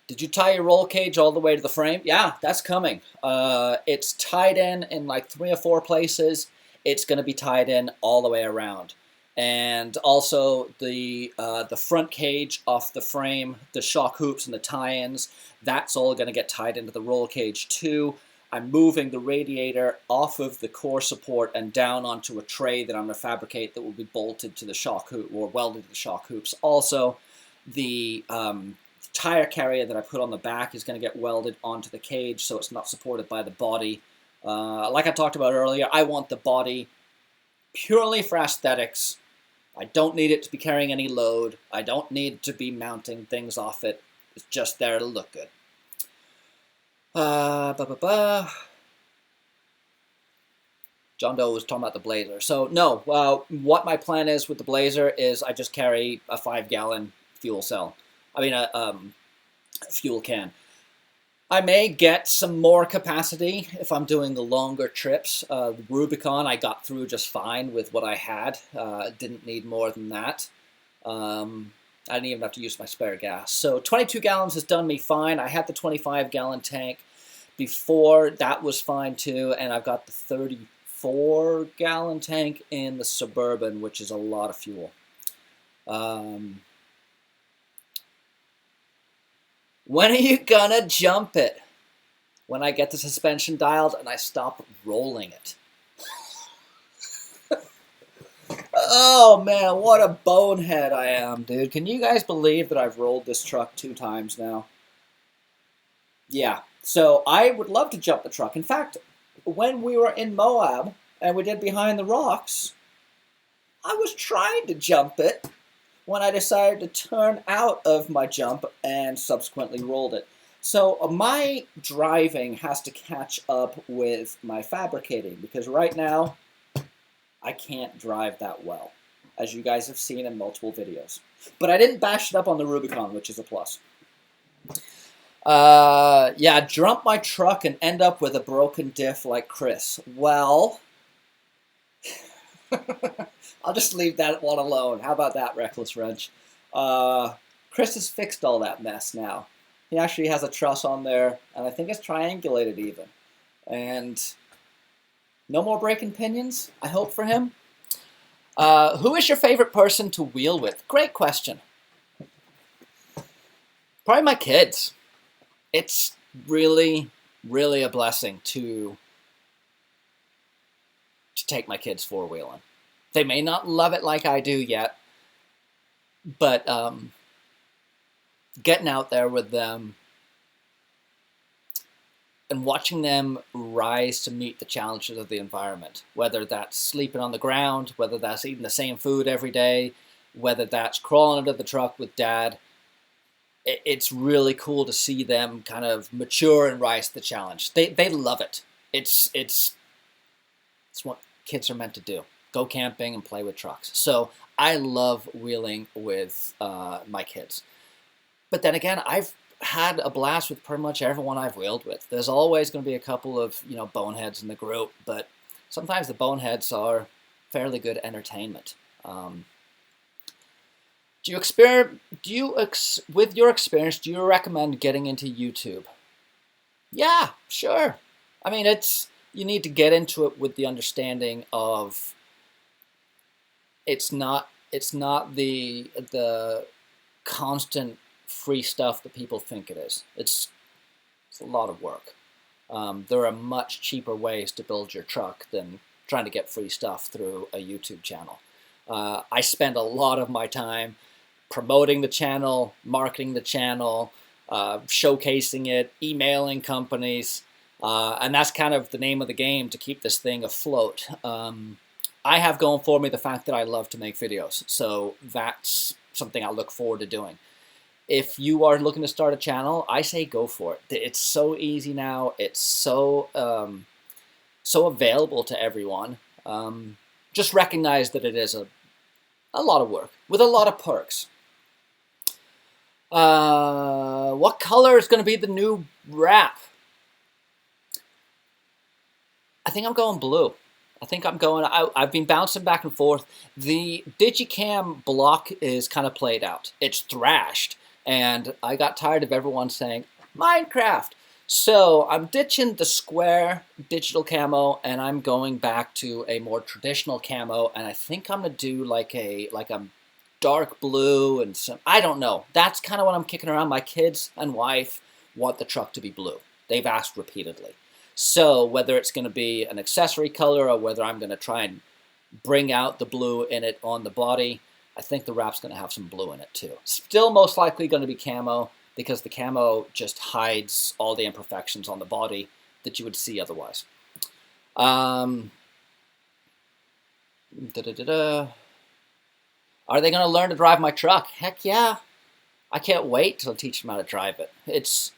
Did you tie your roll cage all the way to the frame? Yeah, that's coming. It's tied in like 3 or 4 places. It's going to be tied in all the way around. And also the front cage off the frame, the shock hoops and the tie-ins, that's all going to get tied into the roll cage too. I'm moving the radiator off of the core support and down onto a tray that I'm going to fabricate that will be bolted to the shock hoop or welded to the shock hoops. Also, the tire carrier that I put on the back is going to get welded onto the cage so it's not supported by the body. Like I talked about earlier, I want the body purely for aesthetics. I don't need it to be carrying any load. I don't need to be mounting things off it. It's just there to look good. John Doe was talking about the Blazer. So no, what my plan is with the Blazer is I just carry a 5-gallon fuel cell. I mean a fuel can. I may get some more capacity if I'm doing the longer trips. Rubicon I got through just fine with what I had. Didn't need more than that. I didn't even have to use my spare gas. So 22 gallons has done me fine. I had the 25-gallon tank before. That was fine too. And I've got the 34-gallon tank in the Suburban, which is a lot of fuel. When are you gonna jump it? When I get the suspension dialed and I stop rolling it. Oh man, what a bonehead I am, dude. Can you guys believe that I've rolled this truck 2 times now? Yeah, so I would love to jump the truck. In fact, when we were in Moab and we did Behind the Rocks, I was trying to jump it when I decided to turn out of my jump and subsequently rolled it. So my driving has to catch up with my fabricating because right now, I can't drive that well, as you guys have seen in multiple videos. But I didn't bash it up on the Rubicon, which is a plus. Yeah, jump my truck and end up with a broken diff like Chris. Well, I'll just leave that one alone. How about that, Reckless Wrench? Chris has fixed all that mess now. He actually has a truss on there, and I think it's triangulated even. And no more breaking pinions, I hope, for him. Who is your favorite person to wheel with? Great question. Probably my kids. It's really, really a blessing to take my kids four-wheeling. They may not love it like I do yet, but getting out there with them and watching them rise to meet the challenges of the environment, whether that's sleeping on the ground, whether that's eating the same food every day, whether that's crawling under the truck with dad, it's really cool to see them kind of mature and rise to the challenge. They love it. It's what kids are meant to do. Go camping and play with trucks. So I love wheeling with my kids. But then again, I've had a blast with pretty much everyone I've wheeled with. There's always going to be a couple of, boneheads in the group, but sometimes the boneheads are fairly good entertainment. With your experience, do you recommend getting into YouTube? Yeah, sure. I mean, you need to get into it with the understanding of it's not the constant free stuff that people think it is. It's a lot of work. There are much cheaper ways to build your truck than trying to get free stuff through a YouTube channel. I spend a lot of my time promoting the channel, marketing the channel, showcasing it, emailing companies, and that's kind of the name of the game to keep this thing afloat. I have going for me the fact that I love to make videos, so that's something I look forward to doing. If you are looking to start a channel, I say go for it. It's so easy now. It's so available to everyone. Just recognize that it is a lot of work with a lot of perks. What color is going to be the new wrap? I think I'm going blue. I think I'm going. I've been bouncing back and forth. The Digicam block is kind of played out. It's thrashed, and I got tired of everyone saying Minecraft. So I'm ditching the square digital camo, and I'm going back to a more traditional camo. And I think I'm gonna do like a dark blue and some. I don't know. That's kind of what I'm kicking around. My kids and wife want the truck to be blue. They've asked repeatedly. So whether it's going to be an accessory color or whether I'm going to try and bring out the blue in it on the body, I think the wrap's going to have some blue in it too. Still most likely going to be camo because the camo just hides all the imperfections on the body that you would see otherwise. Are they going to learn to drive my truck? Heck yeah. I can't wait till I teach them how to drive it. It's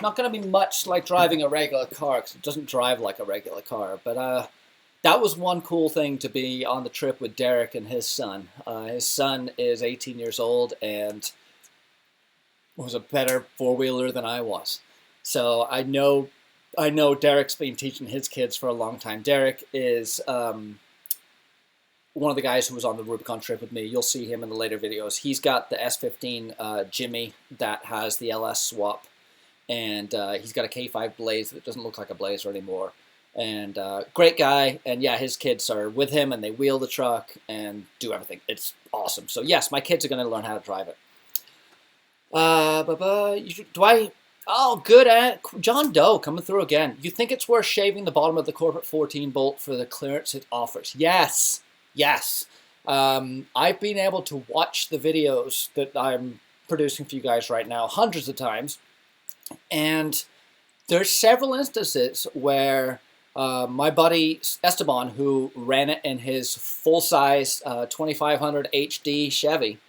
not going to be much like driving a regular car because it doesn't drive like a regular car. But that was one cool thing to be on the trip with Derek and his son. His son is 18 years old and was a better four-wheeler than I was. So I know Derek's been teaching his kids for a long time. Derek is one of the guys who was on the Rubicon trip with me. You'll see him in the later videos. He's got the S15 Jimmy that has the LS swap. And he's got a K5 Blaze that doesn't look like a Blazer anymore. And great guy. And yeah, his kids are with him and they wheel the truck and do everything. It's awesome. So yes, my kids are going to learn how to drive it. Oh, good. John Doe coming through again. You think it's worth shaving the bottom of the Corporate 14 bolt for the clearance it offers? Yes. Yes. I've been able to watch the videos that I'm producing for you guys right now hundreds of times. And there's several instances where my buddy Esteban, who ran it in his full-size 2500 HD Chevy,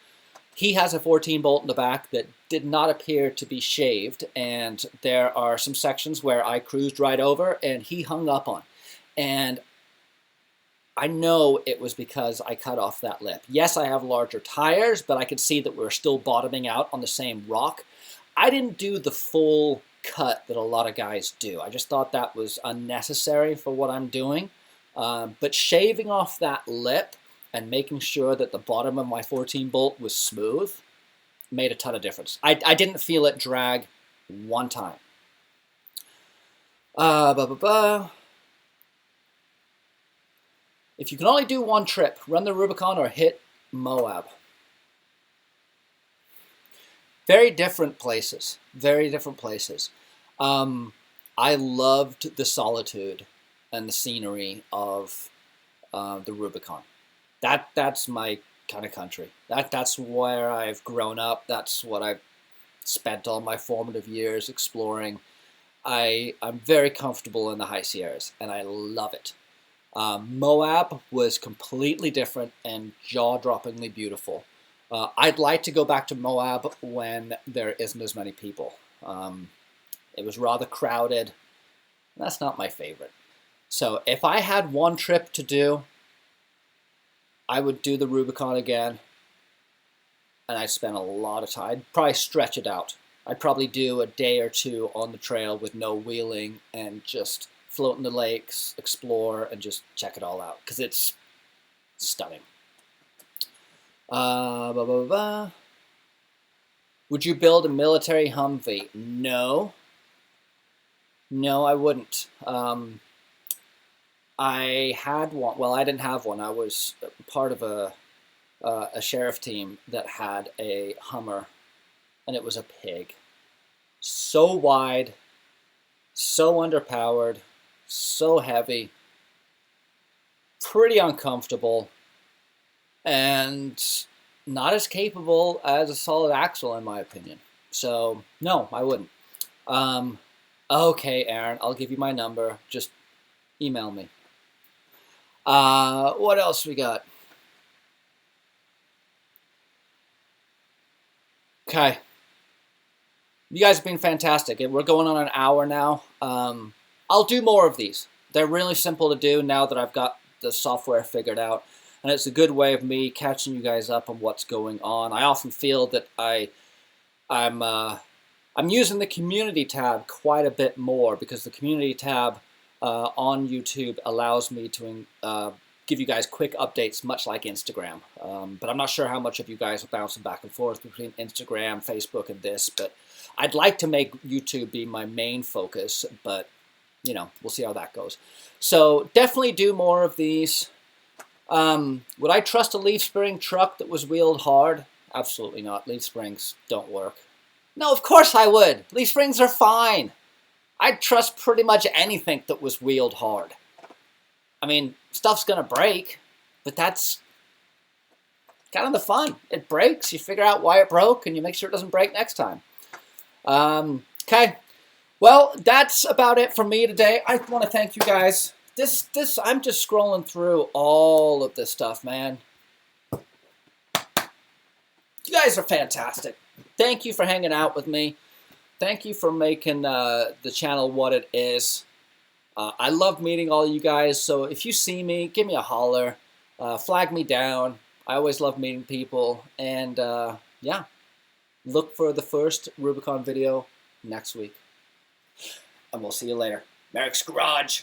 he has a 14 bolt in the back that did not appear to be shaved, and there are some sections where I cruised right over and he hung up on. And I know it was because I cut off that lip. Yes, I have larger tires, but I could see that we're still bottoming out on the same rock. I didn't do the full cut that a lot of guys do. I just thought that was unnecessary for what I'm doing. But shaving off that lip and making sure that the bottom of my 14 bolt was smooth made a ton of difference. I didn't feel it drag one time. If you can only do one trip, run the Rubicon or hit Moab. Very different places. Very different places. I loved the solitude and the scenery of the Rubicon. That's my kind of country. That's where I've grown up. That's what I've spent all my formative years exploring. I'm very comfortable in the high Sierras, and I love it. Moab was completely different and jaw-droppingly beautiful. I'd like to go back to Moab when there isn't as many people. It was rather crowded. That's not my favorite. So if I had one trip to do, I would do the Rubicon again. And I'd spend a lot of time. I'd probably stretch it out. I'd probably do a day or two on the trail with no wheeling and just float in the lakes, explore, and just check it all out. Because it's stunning. Would you build a military Humvee? No. No, I wouldn't. I had one. Well, I didn't have one. I was part of a sheriff team that had a Hummer, and it was a pig. So wide, so underpowered, so heavy, pretty uncomfortable, and not as capable as a solid axle, in my opinion. So, no, I wouldn't. Okay, Aaron, I'll give you my number. Just email me. What else we got? Okay. You guys have been fantastic. We're going on an hour now. I'll do more of these. They're really simple to do now that I've got the software figured out. and it's a good way of me catching you guys up on what's going on. I often feel that I'm using the community tab quite a bit more, because the community tab on YouTube allows me to give you guys quick updates, much like Instagram. But I'm not sure how much of you guys are bouncing back and forth between Instagram, Facebook, and this. But I'd like to make YouTube be my main focus, but you know, we'll see how that goes. So definitely do more of these. Would I trust a leaf spring truck that was wheeled hard? Absolutely not. Leaf springs don't work. No, of course I would. Leaf springs are fine. I'd trust pretty much anything that was wheeled hard. I mean, stuff's gonna break, but that's kind of the fun. It breaks, you figure out why it broke, and you make sure it doesn't break next time. Okay. Well, that's about it from me today. I want to thank you guys. I'm just scrolling through all of this stuff, man. You guys are fantastic. Thank you for hanging out with me. Thank you for making the channel what it is. I love meeting all you guys, so if you see me, give me a holler. Flag me down. I always love meeting people. And yeah, look for the first Rubicon video next week. And we'll see you later. Merrick's Garage.